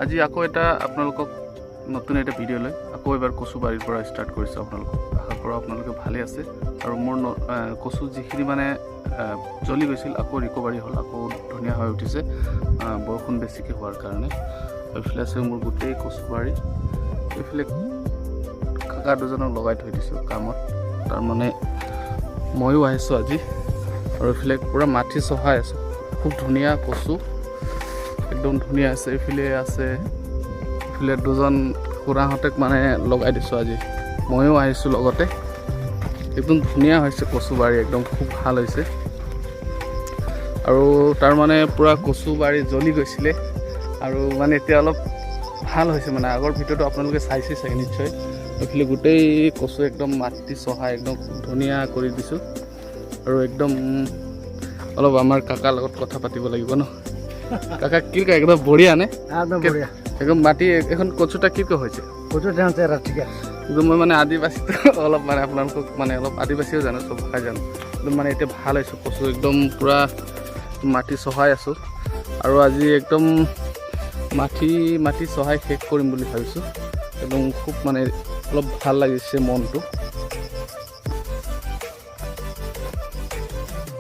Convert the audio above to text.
আজি আকৌ এটা আপোনালোকক নতুন এটা ভিডিঅ' লৈ আকৌ এবাৰ কচু বাৰীৰ পৰা ষ্টাৰ্ট কৰিছোঁ আপোনালোকক। আশা কৰোঁ আপোনালোকে ভালে আছে। আৰু মোৰ কচু যিখিনি মানে জ্বলি গৈছিল আকৌ ৰিকভাৰী হ'ল, আকৌ ধুনীয়া হৈ উঠিছে বৰষুণ বেছিকৈ হোৱাৰ কাৰণে। এইফালে আছে মোৰ গোটেই কচু বাৰী। এইফালে কাকা দুজনক লগাই থৈ দিছোঁ কামত, তাৰমানে ময়ো আহিছোঁ আজি। আৰু এইফালে পূৰা মাটি চহাই আছোঁ, খুব ধুনীয়া কচু, একদম ধুনীয়া আছে। এইফালে আছে, এইফালে দুজন খুৰাহঁতক মানে লগাই দিছোঁ আজি, ময়ো আহিছোঁ লগতে। একদম ধুনীয়া হৈছে কচু বাৰী, একদম খুব ভাল হৈছে। আৰু তাৰমানে পূৰা কচু বাৰী জ্বলি গৈছিলে আৰু মানে এতিয়া অলপ ভাল হৈছে। মানে আগৰ ভিডিঅ'টো আপোনালোকে চাইছে চাগে নিশ্চয়। এইফালে গোটেই কচু একদম মাটি চহাই একদম ধুনীয়া কৰি দিছোঁ। আৰু একদম অলপ আমাৰ কাকাৰ লগত কথা পাতিব লাগিব ন। কাকা কি কয়, একদম বঢ়িয়া নে? একদম মাটি এখন কচুটা কি হৈছে? কিন্তু মই মানে আদিবাসীটো অলপ মানে আপোনালোকক মানে অলপ আদিবাসীও জানো, চব ভাষাই জানো। একদম মানে এতিয়া ভাল হৈছোঁ কচু, একদম পূৰা মাটি চহাই আছোঁ। আৰু আজি একদম মাটি চহাই শেষ কৰিম বুলি ভাবিছোঁ। একদম খুব মানে অলপ ভাল লাগিছে মনটো।